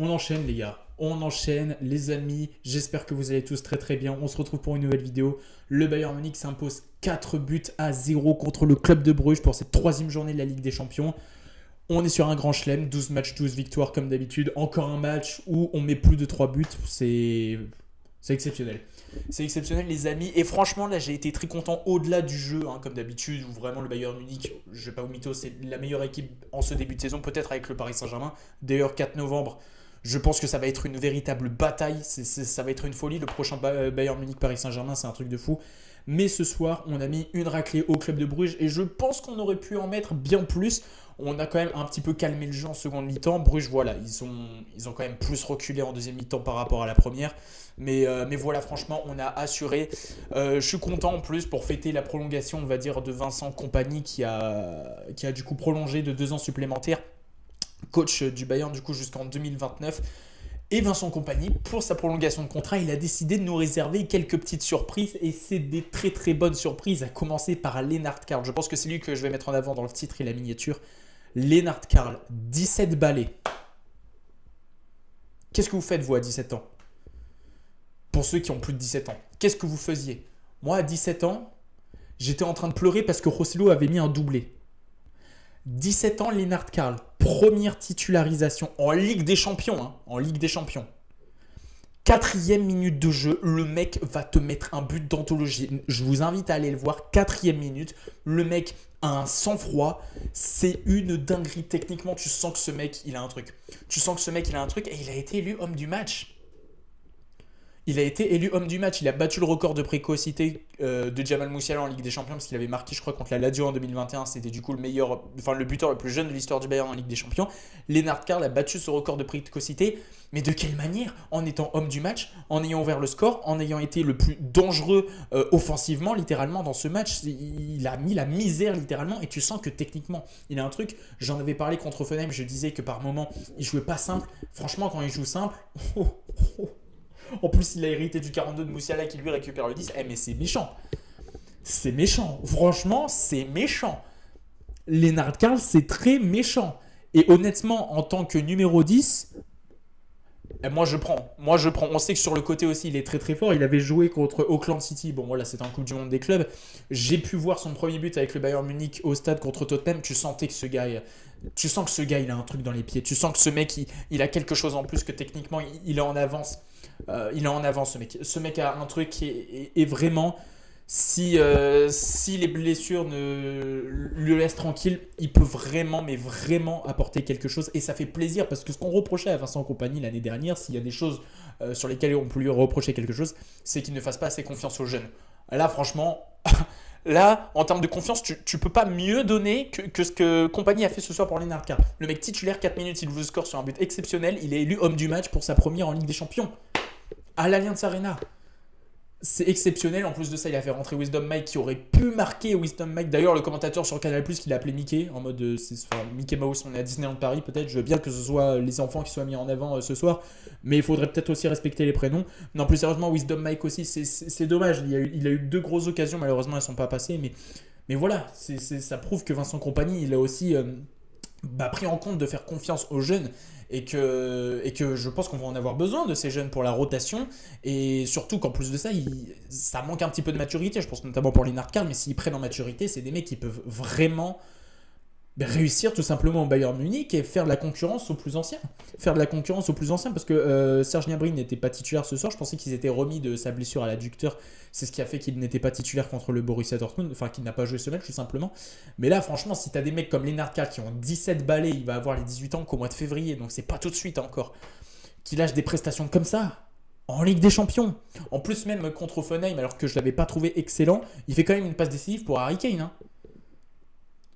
On enchaîne les gars, on enchaîne les amis, j'espère que vous allez tous très très bien, on se retrouve pour une nouvelle vidéo. Le Bayern Munich s'impose 4-0 contre le club de Bruges pour cette troisième journée de la Ligue des Champions. On est sur un grand chelem, 12 matchs, 12 victoires comme d'habitude. Encore un match où on met plus de 3 buts, c'est exceptionnel. C'est exceptionnel les amis. Et franchement là j'ai été très content au-delà du jeu, comme d'habitude, où vraiment le Bayern Munich, je vais pas vous mytho, c'est la meilleure équipe en ce début de saison, peut-être avec le Paris Saint-Germain. D'ailleurs 4 novembre, je pense que ça va être une véritable bataille, ça va être une folie. Le prochain Bayern Munich-Paris Saint-Germain, c'est un truc de fou. Mais ce soir, on a mis une raclée au club de Bruges et je pense qu'on aurait pu en mettre bien plus. On a quand même un petit peu calmé le jeu en seconde mi-temps. Bruges, voilà, ils ont quand même plus reculé en deuxième mi-temps par rapport à la première. Mais voilà, franchement, on a assuré. Je suis content en plus pour fêter la prolongation, on va dire, de Vincent Kompany qui a du coup prolongé de 2 ans supplémentaires. Coach du Bayern du coup jusqu'en 2029. Et Vincent Kompany, pour sa prolongation de contrat, il a décidé de nous réserver quelques petites surprises. Et c'est des très très bonnes surprises, à commencer par Lennart Karl. Je pense que c'est lui que je vais mettre en avant dans le titre et la miniature. Lennart Karl, 17 balais. Qu'est-ce que vous faites vous à 17 ans? Pour ceux qui ont plus de 17 ans, qu'est-ce que vous faisiez? Moi à 17 ans, j'étais en train de pleurer parce que Rosselló avait mis un doublé. 17 ans, Lennart Karl, première titularisation en Ligue des Champions. En Ligue des Champions. 4e minute de jeu, le mec va te mettre un but d'anthologie. Je vous invite à aller le voir. 4e minute, le mec a un sang-froid. C'est une dinguerie. Techniquement, tu sens que ce mec, il a un truc. Et il a été élu homme du match. Il a battu le record de précocité de Jamal Musiala en Ligue des Champions parce qu'il avait marqué, je crois, contre la Lazio en 2021. C'était du coup le buteur le plus jeune de l'histoire du Bayern en Ligue des Champions. Lennart Karl a battu ce record de précocité. Mais de quelle manière? En étant homme du match, en ayant ouvert le score, en ayant été le plus dangereux offensivement, littéralement, dans ce match. Il a mis la misère, littéralement. Et tu sens que techniquement, il a un truc. J'en avais parlé contre Offenheim. Je disais que par moment, il jouait pas simple. Franchement, quand il joue simple... En plus, il a hérité du 42 de Musiala qui lui récupère le 10. Mais c'est méchant. C'est méchant. Franchement, c'est méchant. Lennart Karl, c'est très méchant. Et honnêtement, en tant que numéro 10, moi je prends. On sait que sur le côté aussi, il est très très fort. Il avait joué contre Auckland City. Bon, voilà, c'était en Coupe du Monde des clubs. J'ai pu voir son premier but avec le Bayern Munich au stade contre Tottenham. Tu sens que ce gars, il a un truc dans les pieds. Tu sens que ce mec, il a quelque chose en plus, que techniquement, il est en avance. Ce mec. Ce mec a un truc et vraiment, si les blessures ne le laissent tranquille, il peut vraiment, mais vraiment apporter quelque chose. Et ça fait plaisir parce que ce qu'on reprochait à Vincent Kompany l'année dernière, s'il y a des choses sur lesquelles on peut lui reprocher quelque chose, c'est qu'il ne fasse pas assez confiance aux jeunes. Là, franchement... Là, en termes de confiance, tu peux pas mieux donner que ce que Kompany a fait ce soir pour Lennart Karl. Le mec titulaire, 4 minutes, il ouvre le score sur un but exceptionnel. Il est élu homme du match pour sa première en Ligue des Champions. À l'Allianz Arena. C'est exceptionnel. En plus de ça, il a fait rentrer Wisdom Mike qui aurait pu marquer Wisdom Mike. D'ailleurs, le commentateur sur Canal+, qui l'a appelé Mickey, en mode Mickey Mouse, on est à Disneyland Paris peut-être. Je veux bien que ce soit les enfants qui soient mis en avant ce soir, mais il faudrait peut-être aussi respecter les prénoms. Non, plus sérieusement, Wisdom Mike aussi, c'est dommage. Il a eu 2 grosses occasions, malheureusement, elles ne sont pas passées. Mais voilà, ça prouve que Vincent Kompany, il a aussi pris en compte de faire confiance aux jeunes. Et que je pense qu'on va en avoir besoin de ces jeunes pour la rotation. Et surtout qu'en plus de ça, ça manque un petit peu de maturité. Je pense notamment pour Lennart Karl, mais s'ils prennent en maturité, c'est des mecs qui peuvent vraiment réussir tout simplement au Bayern Munich et faire de la concurrence aux plus anciens. Parce que Serge Gnabry n'était pas titulaire ce soir. Je pensais qu'ils étaient remis de sa blessure à l'adducteur. C'est ce qui a fait qu'il n'était pas titulaire contre le Borussia Dortmund. Enfin, qu'il n'a pas joué ce match tout simplement. Mais là, franchement, si tu as des mecs comme Lennart Karl qui ont 17 balais, il va avoir les 18 ans qu'au mois de février. Donc c'est pas tout de suite encore. Qui lâche des prestations comme ça en Ligue des Champions. En plus, même contre Offenheim, alors que je l'avais pas trouvé excellent, il fait quand même une passe décisive pour Harry Kane.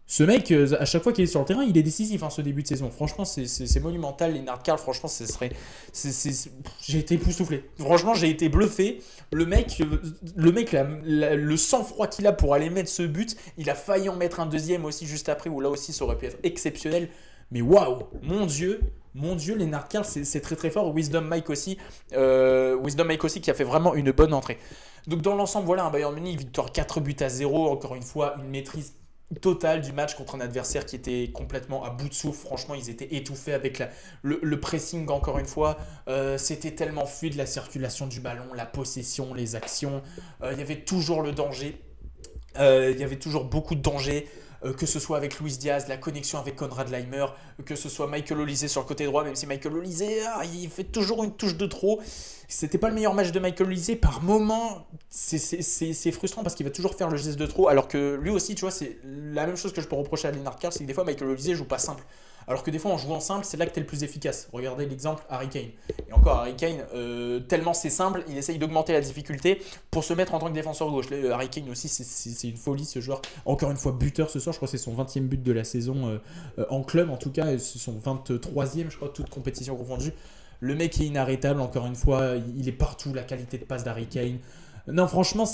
Ce mec, à chaque fois qu'il est sur le terrain, il est décisif ce début de saison. Franchement, c'est monumental. Lennart Karl, franchement, j'ai été époustouflé. Franchement, j'ai été bluffé. Le mec, le sang-froid qu'il a pour aller mettre ce but, il a failli en mettre un deuxième aussi juste après, où là aussi, ça aurait pu être exceptionnel. Mais waouh, mon Dieu, Lennart Karl, c'est très très fort. Wisdom Mike aussi qui a fait vraiment une bonne entrée. Donc dans l'ensemble, voilà, un Bayern Munich, victoire 4-0. Encore une fois, une maîtrise totale du match contre un adversaire qui était complètement à bout de souffle. Franchement, ils étaient étouffés avec le pressing encore une fois. C'était tellement fluide la circulation du ballon, la possession, les actions. Il y avait toujours le danger. Il y avait toujours beaucoup de danger, que ce soit avec Luis Diaz, la connexion avec Konrad Laimer, que ce soit Michael Olise sur le côté droit, même si Michael Olise, il fait toujours une touche de trop. C'était pas le meilleur match de Michael Olise. Par moment, c'est frustrant parce qu'il va toujours faire le geste de trop, alors que lui aussi, tu vois, c'est la même chose que je peux reprocher à Lennart Karl, c'est que des fois Michael Olise joue pas simple. Alors que des fois, en jouant simple, c'est là que tu es le plus efficace. Regardez l'exemple Harry Kane. Et encore, Harry Kane, tellement c'est simple, il essaye d'augmenter la difficulté pour se mettre en tant que défenseur gauche. Là, Harry Kane aussi, c'est une folie ce joueur. Encore une fois, buteur ce soir, je crois que c'est son 20e but de la saison en club, en tout cas, et c'est son 23e, je crois, toute compétition confondue. Le mec est inarrêtable, encore une fois, il est partout, la qualité de passe d'Harry Kane. Non, franchement,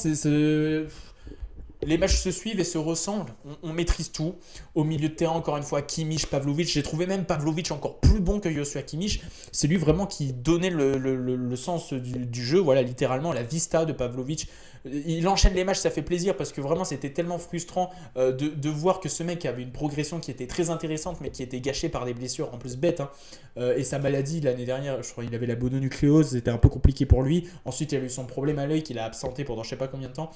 les matchs se suivent et se ressemblent. On maîtrise tout. Au milieu de terrain, encore une fois, Kimmich, Pavlovic. J'ai trouvé même Pavlovic encore plus bon que Joshua Kimmich. C'est lui vraiment qui donnait le sens du jeu. Voilà, littéralement, la vista de Pavlovic. Il enchaîne les matchs, ça fait plaisir parce que vraiment, c'était tellement frustrant de voir que ce mec avait une progression qui était très intéressante, mais qui était gâchée par des blessures en plus bêtes. Hein. Et sa maladie, l'année dernière, je crois qu'il avait la mononucléose. C'était un peu compliqué pour lui. Ensuite, il a eu son problème à l'œil qu'il a absenté pendant je sais pas combien de temps.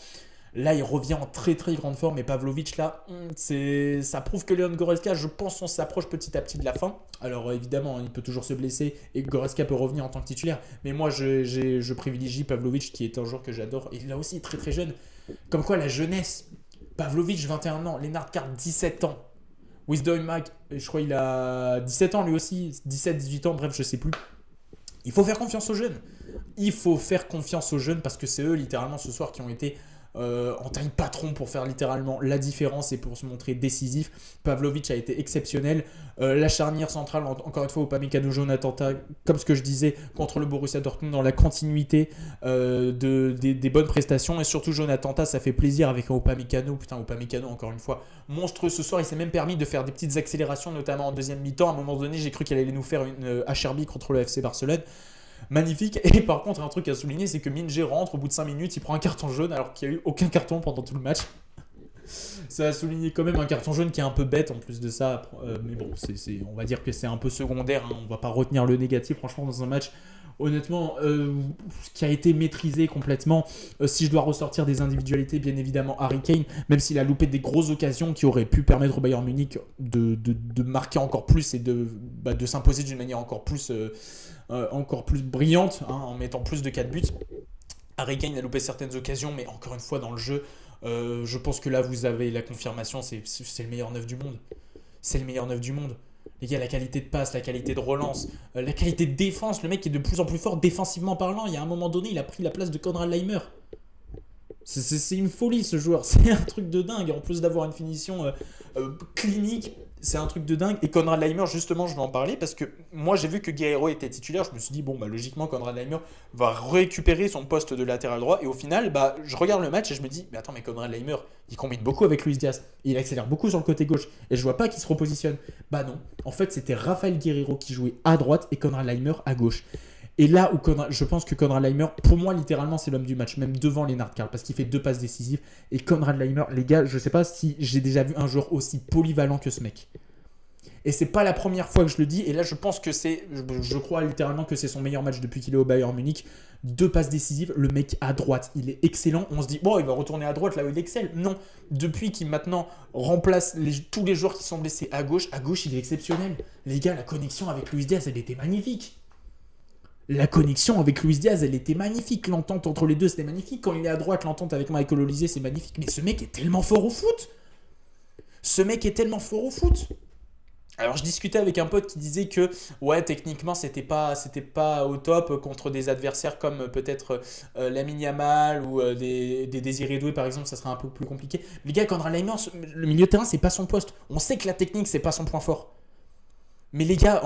Là, il revient en très très grande forme. Et Pavlovic, là, ça prouve que Leon Goretzka, je pense, on s'approche petit à petit de la fin. Alors évidemment, il peut toujours se blesser et Goretzka peut revenir en tant que titulaire. Mais moi, je privilégie Pavlovic, qui est un joueur que j'adore. Et là aussi, très très jeune. Comme quoi, la jeunesse. Pavlovic, 21 ans. Lennart Karl, 17 ans. Wisdom Mag, je crois qu'il a 17 ans lui aussi. 17-18 ans, bref, je sais plus. Il faut faire confiance aux jeunes. Il faut faire confiance aux jeunes parce que c'est eux, littéralement, ce soir, qui ont été en taille patron pour faire littéralement la différence et pour se montrer décisif. Pavlovic a été exceptionnel. La charnière centrale, encore une fois, Upamecano, Jonathan Tah, comme ce que je disais, contre le Borussia Dortmund, dans la continuité des bonnes prestations. Et surtout, Jonathan Tah, ça fait plaisir avec un Upamecano. Putain, Upamecano, encore une fois, monstrueux ce soir. Il s'est même permis de faire des petites accélérations, notamment en deuxième mi-temps. À un moment donné, j'ai cru qu'il allait nous faire une HRB contre le FC Barcelone. Magnifique. Et par contre, un truc à souligner, c'est que Min-jae rentre au bout de 5 minutes, il prend un carton jaune alors qu'il n'y a eu aucun carton pendant tout le match. Ça a souligné quand même un carton jaune qui est un peu bête en plus de ça. Mais bon, on va dire que c'est un peu secondaire. Hein. On va pas retenir le négatif, franchement, dans un match. Honnêtement, qui a été maîtrisé complètement. Si je dois ressortir des individualités, bien évidemment, Harry Kane, même s'il a loupé des grosses occasions qui auraient pu permettre au Bayern Munich de marquer encore plus et de s'imposer d'une manière encore plus brillante, hein, en mettant plus de 4 buts. Harry Kane a loupé certaines occasions, mais encore une fois, dans le jeu, je pense que là, vous avez la confirmation, c'est le meilleur neuf du monde. C'est le meilleur neuf du monde. Les gars, la qualité de passe, la qualité de relance, la qualité de défense, le mec est de plus en plus fort défensivement parlant. Il y a un moment donné, il a pris la place de Konrad Laimer. C'est une folie ce joueur, c'est un truc de dingue. En plus d'avoir une finition clinique, c'est un truc de dingue. Et Konrad Laimer, justement, je vais en parler parce que moi j'ai vu que Guerreiro était titulaire. Je me suis dit, bon, bah, logiquement, Konrad Laimer va récupérer son poste de latéral droit. Et au final, bah, je regarde le match et je me dis, mais attends, mais Konrad Laimer, il combine beaucoup avec Luis Diaz. Il accélère beaucoup sur le côté gauche. Et je vois pas qu'il se repositionne. Bah non, en fait, c'était Rafael Guerreiro qui jouait à droite et Konrad Laimer à gauche. Et là où je pense que Konrad Laimer, pour moi, littéralement, c'est l'homme du match, même devant Lennart Karl, parce qu'il fait 2 passes décisives. Et Konrad Laimer, les gars, je sais pas si j'ai déjà vu un joueur aussi polyvalent que ce mec. Et c'est pas la première fois que je le dis. Et là, je pense que je crois littéralement que c'est son meilleur match depuis qu'il est au Bayern Munich. 2 passes décisives, le mec à droite, il est excellent. On se dit, bon, il va retourner à droite là où il excelle. Non, depuis qu'il maintenant remplace tous les joueurs qui sont blessés à gauche, il est exceptionnel. Les gars, la connexion avec Luis Diaz, elle était magnifique. La connexion avec Luis Diaz, elle était magnifique. L'entente entre les deux, c'était magnifique. Quand il est à droite, l'entente avec Michael Olise, c'est magnifique. Mais ce mec est tellement fort au foot. Alors, je discutais avec un pote qui disait que, ouais, techniquement, c'était pas au top contre des adversaires comme peut-être Lamine Yamal ou des Désiré Doué, par exemple, ça serait un peu plus compliqué. Les gars, Konrad Laimer, le milieu de terrain, c'est pas son poste. On sait que la technique, c'est pas son point fort. Mais les gars,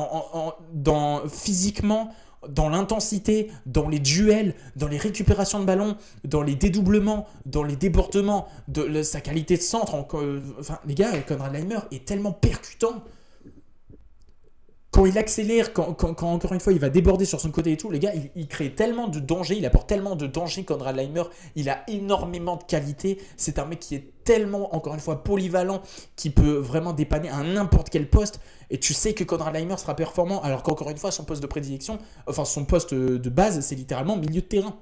physiquement, dans l'intensité, dans les duels, dans les récupérations de ballon, dans les dédoublements, dans les débordements, sa qualité de centre, les gars, Konrad Laimer est tellement percutant. quand il accélère, quand encore une fois il va déborder sur son côté et tout, les gars, il crée tellement de danger, il apporte tellement de danger. Konrad Laimer, il a énormément de qualité. C'est un mec qui est tellement, encore une fois, polyvalent, qui peut vraiment dépanner à n'importe quel poste. Et tu sais que Konrad Laimer sera performant, alors qu'encore une fois, son poste de prédilection, enfin son poste de base, c'est littéralement milieu de terrain.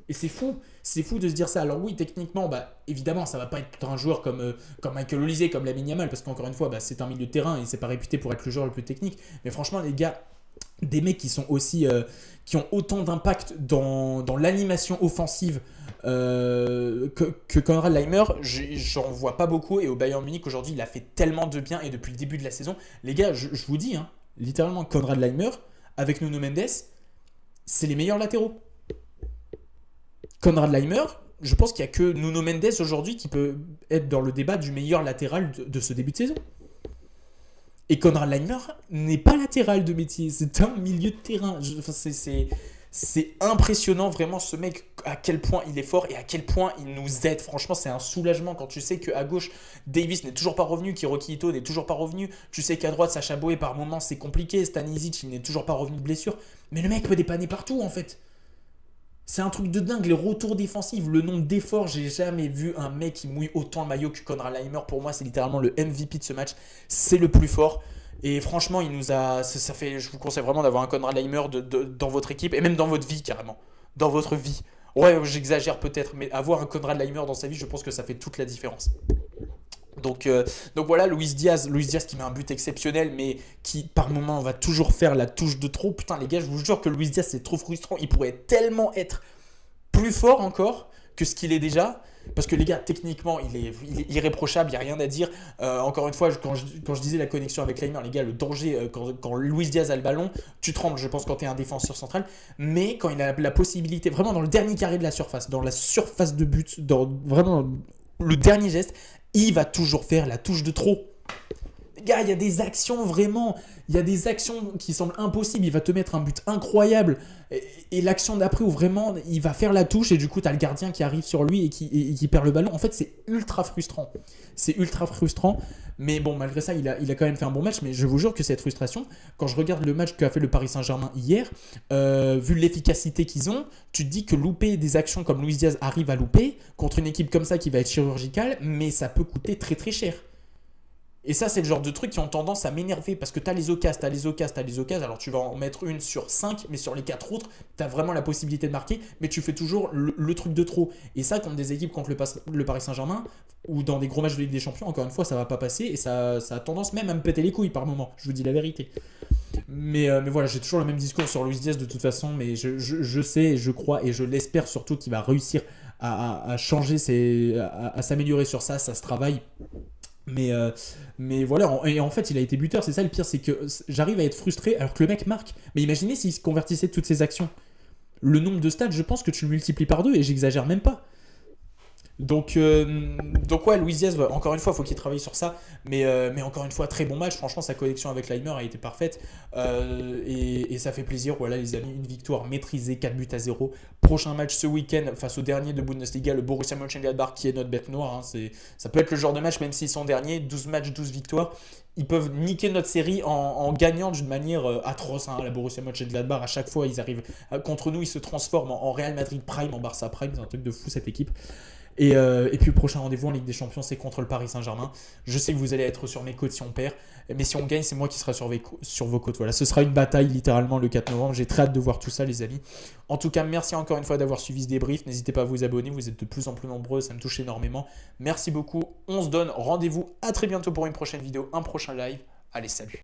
Et c'est fou de se dire ça. Alors oui, techniquement, évidemment, ça va pas être un joueur comme Michael Olise, comme Lamine Yamal, parce qu'encore une fois, c'est un milieu de terrain et c'est pas réputé pour être le joueur le plus technique. Mais franchement, les gars, des mecs qui sont aussi, qui ont autant d'impact dans l'animation offensive que Konrad Laimer, j'en vois pas beaucoup. Et au Bayern Munich aujourd'hui, il a fait tellement de bien. Et depuis le début de la saison, les gars, je vous dis, hein, littéralement, Konrad Laimer avec Nuno Mendes, c'est les meilleurs latéraux. Konrad Laimer, je pense qu'il n'y a que Nuno Mendes aujourd'hui qui peut être dans le débat du meilleur latéral de ce début de saison. Et Konrad Laimer n'est pas latéral de métier, c'est un milieu de terrain. C'est impressionnant vraiment ce mec, à quel point il est fort et à quel point il nous aide. Franchement, c'est un soulagement quand tu sais qu'à gauche, Davis n'est toujours pas revenu, Hiroki Ito n'est toujours pas revenu. Tu sais qu'à droite, Sacha Boey, par moments, c'est compliqué. Stanisic, il n'est toujours pas revenu de blessure. Mais le mec peut dépanner partout, en fait. C'est un truc de dingue, les retours défensifs, le nombre d'efforts, j'ai jamais vu un mec qui mouille autant le maillot que Konrad Laimer. Pour moi, c'est littéralement le MVP de ce match. C'est le plus fort. Et franchement, il nous a, ça fait, je vous conseille vraiment d'avoir un Konrad Laimer dans votre équipe et même dans votre vie carrément. Dans votre vie. Ouais, j'exagère peut-être, mais avoir un Konrad Laimer dans sa vie, je pense que ça fait toute la différence. Donc voilà, Luis Diaz qui met un but exceptionnel, mais qui par moment va toujours faire la touche de trop. Putain les gars, je vous jure que Luis Diaz c'est trop frustrant. Il pourrait tellement être plus fort encore que ce qu'il est déjà. Parce que les gars, techniquement, il est irréprochable, il n'y a rien à dire. Encore une fois, quand je disais la connexion avec Laimer, les gars, le danger, quand Luis Diaz a le ballon, tu trembles, je pense, quand tu es un défenseur central. Mais quand il a la possibilité, vraiment dans le dernier carré de la surface, dans la surface de but, dans vraiment le dernier geste, il va toujours faire la touche de trop. Les gars, il y a des actions vraiment, il y a des actions qui semblent impossibles. Il va te mettre un but incroyable et l'action d'après où vraiment il va faire la touche et du coup tu as le gardien qui arrive sur lui et qui perd le ballon. En fait, c'est ultra frustrant. C'est ultra frustrant. Mais bon, malgré ça, il a quand même fait un bon match. Mais je vous jure que cette frustration, quand je regarde le match qu'a fait le Paris Saint-Germain hier, vu l'efficacité qu'ils ont, tu te dis que louper des actions comme Luis Diaz arrive à louper contre une équipe comme ça qui va être chirurgicale, mais ça peut coûter très très cher. Et ça, c'est le genre de trucs qui ont tendance à m'énerver parce que t'as les occasions, alors tu vas en mettre une sur 5, mais sur les 4 autres, t'as vraiment la possibilité de marquer, mais tu fais toujours le truc de trop. Et ça, contre des équipes contre le Paris Saint-Germain, ou dans des gros matchs de Ligue des Champions, encore une fois, ça va pas passer et ça a tendance même à me péter les couilles par moment, je vous dis la vérité. Mais voilà, j'ai toujours le même discours sur Luis Diaz de toute façon, mais je sais, je crois et je l'espère surtout qu'il va réussir à changer, à s'améliorer sur ça se travaille. Mais voilà, et en fait il a été buteur, c'est ça le pire, c'est que j'arrive à être frustré alors que le mec marque. Mais imaginez s'il se convertissait de toutes ces actions. Le nombre de stades, je pense que tu le multiplies par 2 et j'exagère même pas. Donc ouais, Luis Diaz, encore une fois, il faut qu'il travaille sur ça. Mais encore une fois, très bon match. Franchement, sa connexion avec Laimer a été parfaite. Et ça fait plaisir. Voilà, les amis, une victoire maîtrisée, 4-0. Prochain match ce week-end face au dernier de Bundesliga, le Borussia Mönchengladbach, qui est notre bête noire. Hein. Ça peut être le genre de match, même s'ils sont derniers, 12 matchs, 12 victoires. Ils peuvent niquer notre série en gagnant d'une manière atroce. Hein. La Borussia Mönchengladbach, à chaque fois, ils arrivent contre nous, ils se transforment en Real Madrid Prime, en Barça Prime. C'est un truc de fou, cette équipe. Et puis le prochain rendez-vous en Ligue des Champions, c'est contre le Paris Saint-Germain. Je sais que vous allez être sur mes côtes si on perd, mais si on gagne, c'est moi qui serai sur vos côtes. Voilà, ce sera une bataille littéralement le 4 novembre. J'ai très hâte de voir tout ça, les amis. En tout cas, merci encore une fois d'avoir suivi ce débrief. N'hésitez pas à vous abonner, vous êtes de plus en plus nombreux, ça me touche énormément. Merci beaucoup. On se donne rendez-vous à très bientôt pour une prochaine vidéo, un prochain live. Allez, salut.